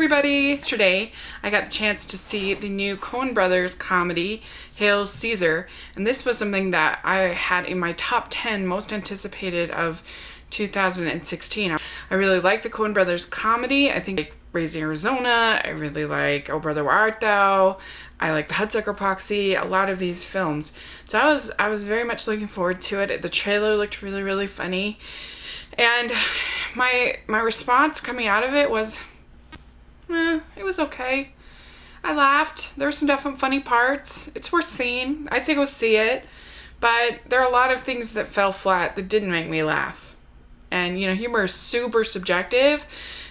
everybody! Yesterday I got the chance to see the new Coen Brothers comedy, Hail Caesar, and this was something that I had in my top 10 most anticipated of 2016. I really like the Coen Brothers comedy. I think like Raising Arizona, I really like Oh Brother Where Art Thou, I like The Hudsucker Proxy, a lot of these films. So I was very much looking forward to it. The trailer looked really funny. And my response coming out of it was, it was okay. I laughed. There were some definite funny parts. It's worth seeing. I'd say go see it. But there are a lot of things that fell flat that didn't make me laugh. And, humor is super subjective.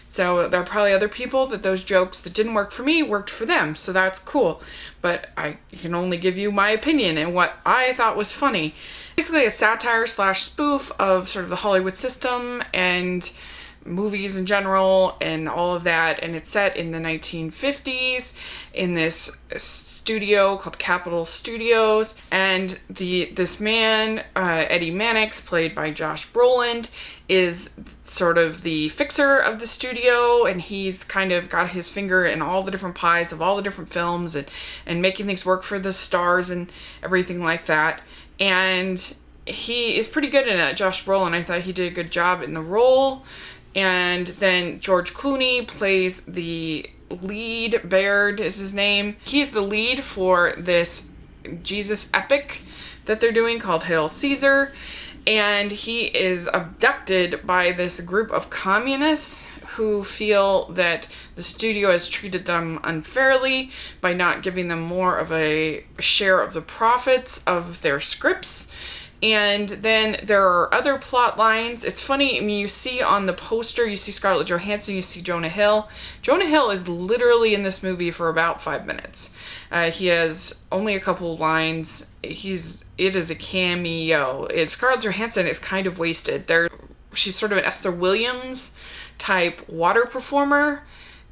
So there are probably other people that those jokes that didn't work for me worked for them. So that's cool. But I can only give you my opinion and what I thought was funny. Basically a satire / spoof of sort of the Hollywood system and movies in general and all of that, and it's set in the 1950s in this studio called Capitol Studios, and this man, Eddie Mannix, played by Josh Brolin, is sort of the fixer of the studio, and he's kind of got his finger in all the different pies of all the different films and making things work for the stars and everything like that. And he is pretty good in it. Josh Brolin, I thought he did a good job in the role. And then George Clooney plays the lead. Baird is his name. He's the lead for this Jesus epic that they're doing called Hail Caesar. And he is abducted by this group of communists who feel that the studio has treated them unfairly by not giving them more of a share of the profits of their scripts. And then there are other plot lines. It's funny, I mean, you see on the poster, you see Scarlett Johansson, you see Jonah Hill. Jonah Hill is literally in this movie for about 5 minutes. He has only a couple lines. It is a cameo. Scarlett Johansson is kind of wasted. She's sort of an Esther Williams type water performer.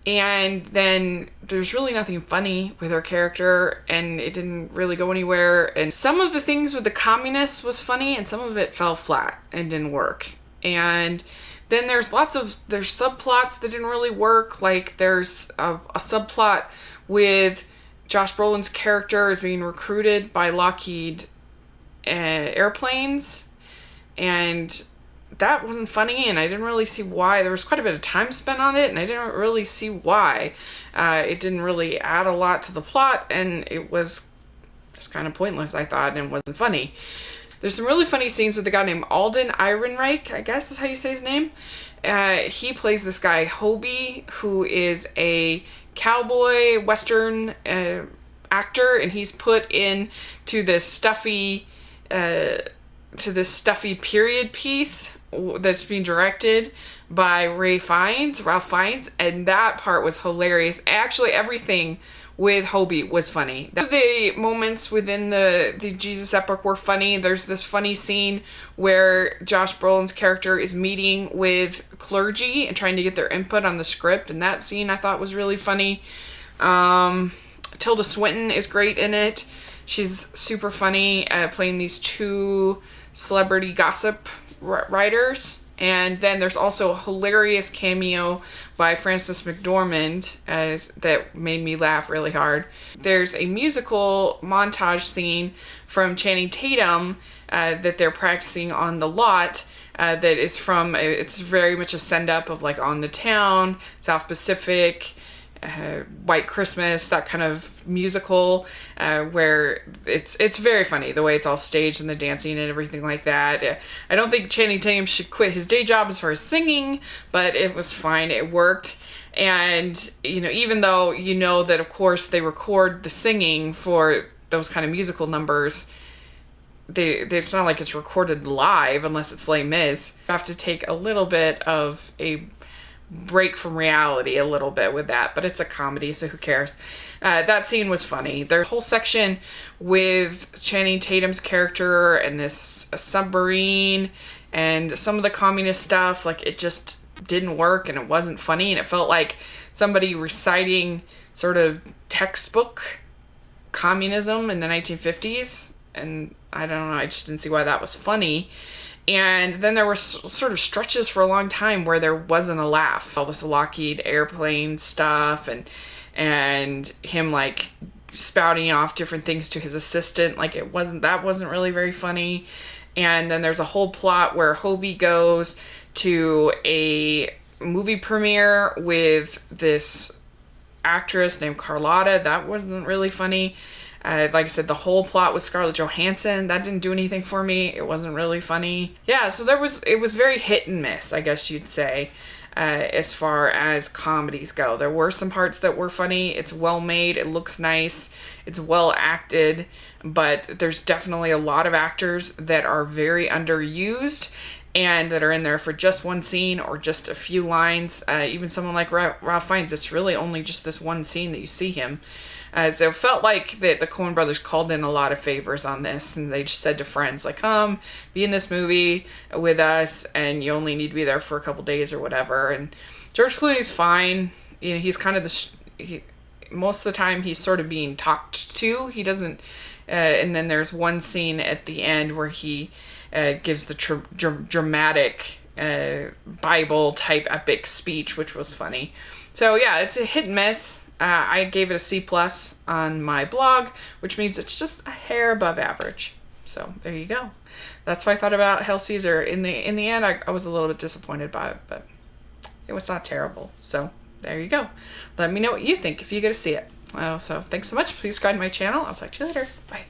And then there's really nothing funny with her character, and it didn't really go anywhere. And some of the things with the communists was funny, and some of it fell flat and didn't work. And then there's subplots that didn't really work. Like there's a subplot with Josh Brolin's character is being recruited by Lockheed airplanes, and that wasn't funny, and I didn't really see why. There was quite a bit of time spent on it, and I didn't really see why. It didn't really add a lot to the plot, and it was just kind of pointless, I thought, and wasn't funny. There's some really funny scenes with a guy named Alden Ehrenreich, I guess is how you say his name. He plays this guy, Hobie, who is a cowboy western actor, and he's put into this stuffy period piece that's being directed by Ralph Fiennes, and that part was hilarious. Actually, everything with Hobie was funny. The moments within the Jesus epic were funny. There's this funny scene where Josh Brolin's character is meeting with clergy and trying to get their input on the script, and that scene I thought was really funny. Tilda Swinton is great in it. She's super funny playing these two celebrity gossip writers. And then there's also a hilarious cameo by Frances McDormand that made me laugh really hard. There's a musical montage scene from Channing Tatum that they're practicing on the lot that is it's very much a send-up of like On the Town, South Pacific, White Christmas, that kind of musical where it's very funny the way it's all staged and the dancing and everything like that. I don't think Channing Tatum should quit his day job as far as singing, but it was fine. It worked. And even though that of course they record the singing for those kind of musical numbers, it's not like it's recorded live unless it's Les Mis. You have to take a little bit of a break from reality a little bit with that, but it's a comedy, so who cares? That scene was funny. There's a whole section with Channing Tatum's character and this submarine and some of the communist stuff, like it just didn't work and it wasn't funny, and it felt like somebody reciting sort of textbook communism in the 1950s, and I don't know, I just didn't see why that was funny. And then there were sort of stretches for a long time where there wasn't a laugh. All this Lockheed airplane stuff and him like spouting off different things to his assistant. Like that wasn't really very funny. And then there's a whole plot where Hobie goes to a movie premiere with this actress named Carlotta. That wasn't really funny. Like I said, the whole plot with Scarlett Johansson, that didn't do anything for me. It wasn't really funny. Yeah, so it was very hit and miss, I guess you'd say, as far as comedies go. There were some parts that were funny. It's well made. It looks nice. It's well acted. But there's definitely a lot of actors that are very underused and that are in there for just one scene or just a few lines. Even someone like Ralph Fiennes, it's really only just this one scene that you see him. So it felt like the Coen Brothers called in a lot of favors on this, and they just said to friends, like, come, be in this movie with us, and you only need to be there for a couple days or whatever. And George Clooney's fine. You know, he's kind of most of the time he's sort of being talked to. He doesn't, and then there's one scene at the end where he gives the dramatic Bible-type epic speech, which was funny. So yeah, it's a hit and miss. I gave it a C+ on my blog, which means it's just a hair above average. So there you go. That's what I thought about Hail Caesar. In the end, I was a little bit disappointed by it, but it was not terrible. So there you go. Let me know what you think if you get to see it. So thanks so much. Please subscribe to my channel. I'll talk to you later. Bye.